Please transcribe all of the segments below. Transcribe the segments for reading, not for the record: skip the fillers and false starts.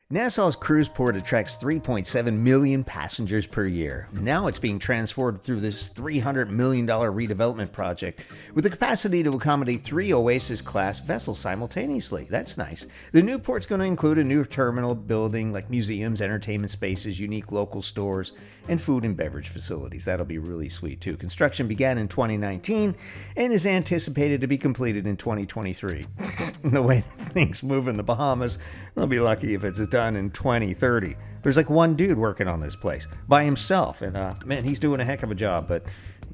Nassau's Cruise Port attracts 3.7 million passengers per year. Now it's being transformed through this $300 million redevelopment project with the capacity to accommodate 3 Oasis-Class vessels simultaneously. That's nice. The new port's going to include a new terminal building like museums, entertainment spaces, unique local stores, and food and beverage facilities. That'll be really sweet too. Construction began in 2019 and is anticipated to be completed in 2023. The way things move in the Bahamas, they'll be lucky if it's done in 2030. There's like one dude working on this place by himself, and man, he's doing a heck of a job. But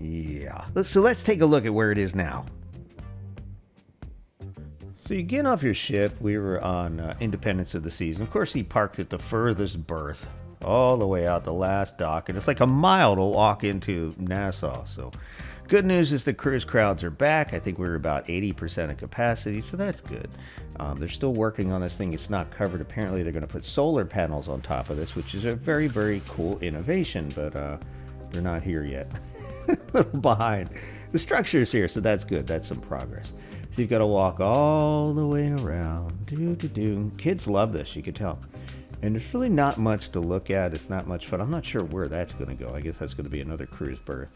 yeah, so let's take a look at where it is now. So you get off your ship. We were on Independence of the Seas. Of course, he parked at the furthest berth, all the way out the last dock, and it's like a mile to walk into Nassau. So good news is the cruise crowds are back. I think we're about 80% of capacity, so that's good. They're still working on this thing. It's not covered. Apparently, they're going to put solar panels on top of this, which is a very, very cool innovation, but they're not here yet. A little behind. The structure's here, so that's good. That's some progress. So you've got to walk all the way around. Kids love this, you can tell. And there's really not much to look at. It's not much fun. I'm not sure where that's going to go. I guess that's going to be another cruise berth.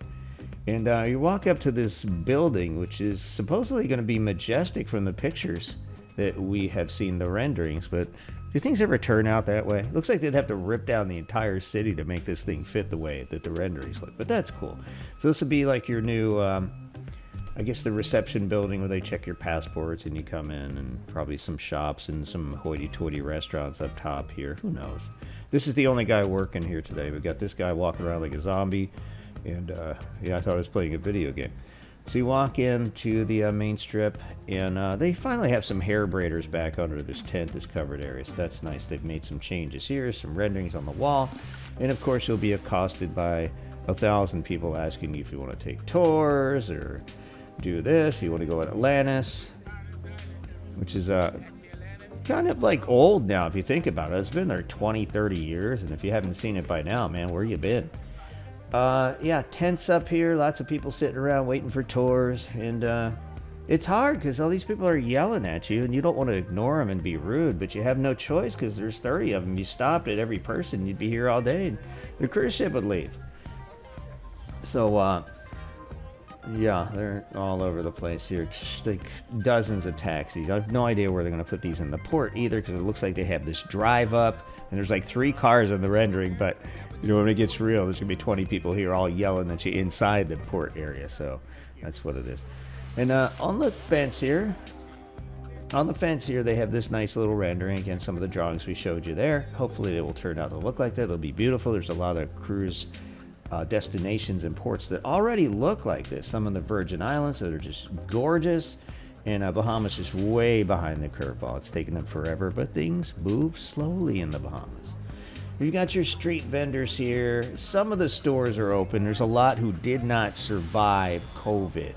And you walk up to this building, which is supposedly going to be majestic from the pictures that we have seen, the renderings. But do things ever turn out that way? It looks like they'd have to rip down the entire city to make this thing fit the way that the renderings look. But that's cool. So this would be like your new, I guess, the reception building where they check your passports and you come in, and probably some shops and some hoity-toity restaurants up top here. Who knows? This is the only guy working here today. We got this guy walking around like a zombie. And yeah, I thought I was playing a video game. So you walk into the main strip, and they finally have some hair braiders back under this tent, this covered area. So that's nice. They've made some changes here, some renderings on the wall. And of course, you'll be accosted by 1,000 people asking you if you want to take tours or do this. You want to go at Atlantis, which is kind of like old now if you think about it. It's been there 20, 30 years. And if you haven't seen it by now, man, where you been? Yeah, tents up here, lots of people sitting around waiting for tours, and it's hard because all these people are yelling at you, and you don't want to ignore them and be rude, but you have no choice because there's 30 of them. You stopped at every person, you'd be here all day, and the cruise ship would leave. So, yeah, they're all over the place here. It's like dozens of taxis. I have no idea where they're going to put these in the port either, because it looks like they have this drive up, and there's like 3 cars in the rendering, but you know, when it gets real, there's going to be 20 people here all yelling at you inside the port area. So that's what it is. And on the fence here, they have this nice little rendering. Again, some of the drawings we showed you there. Hopefully they will turn out to look like that. It'll be beautiful. There's a lot of cruise destinations and ports that already look like this. Some of the Virgin Islands that are just gorgeous. And Bahamas is way behind the curveball. It's taken them forever, but things move slowly in the Bahamas. You got your street vendors here. Some of the stores are open. There's a lot who did not survive COVID.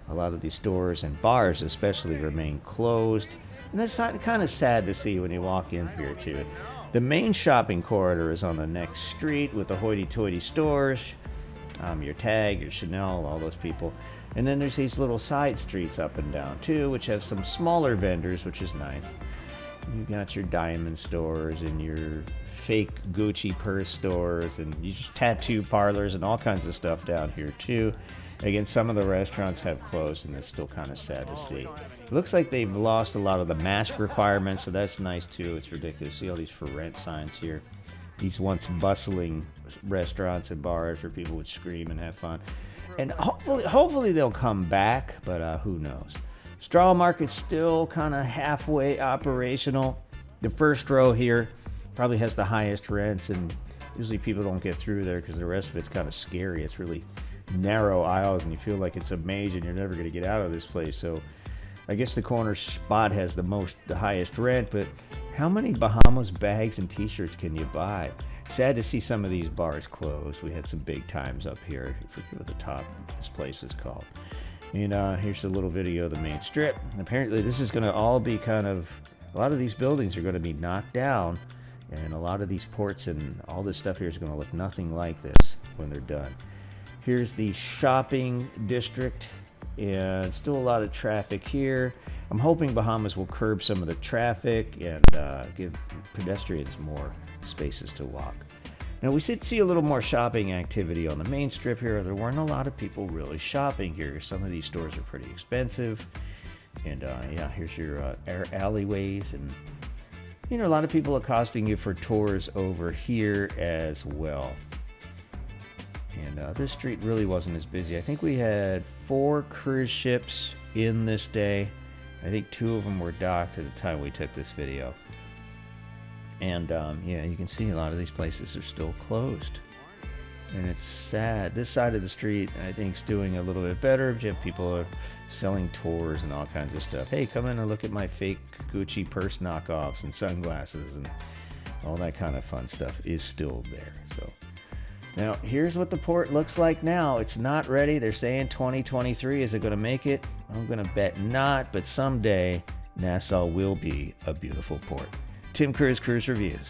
A lot of these stores and bars especially remain closed. And that's kind of sad to see when you walk in here too. The main shopping corridor is on the next street with the hoity-toity stores. Your Tag, your Chanel, all those people. And then there's these little side streets up and down too, which have some smaller vendors, which is nice. You got your diamond stores and your fake Gucci purse stores and you just tattoo parlors and all kinds of stuff down here too. Again, some of the restaurants have closed, and it's still kind of sad to see. It looks like they've lost a lot of the mask requirements, so that's nice too. It's ridiculous. See all these for rent signs here. These once bustling restaurants and bars where people would scream and have fun. And hopefully they'll come back, but who knows. Straw Market's still kind of halfway operational. The first row here probably has the highest rents, and usually people don't get through there because the rest of it's kind of scary. It's really narrow aisles, and you feel like it's a maze, and you're never going to get out of this place. So I guess the corner spot has the highest rent, but how many Bahamas bags and t-shirts can you buy? Sad to see some of these bars close. We had some big times up here. I forget what the top of this place is called. And here's a little video of the main strip. And apparently this is going to all be kind of, a lot of these buildings are going to be knocked down, and a lot of these ports and all this stuff here is going to look nothing like this when they're done. Here's the shopping district, and still a lot of traffic here. I'm hoping Bahamas will curb some of the traffic and give pedestrians more spaces to walk. Now, we did see a little more shopping activity on the main strip here. There weren't a lot of people really shopping here. Some of these stores are pretty expensive. And yeah, here's your alleyways. And, you know, a lot of people accosting you for tours over here as well. And this street really wasn't as busy. I think we had 4 cruise ships in this day. I think 2 of them were docked at the time we took this video. And yeah, you can see a lot of these places are still closed. And it's sad. This side of the street, I think, is doing a little bit better. People are selling tours and all kinds of stuff. Hey, come in and look at my fake Gucci purse knockoffs and sunglasses and all that kind of fun stuff is still there. So now, here's what the port looks like now. It's not ready. They're saying 2023. Is it going to make it? I'm going to bet not, but someday Nassau will be a beautiful port. Tim Cruise Cruise Reviews.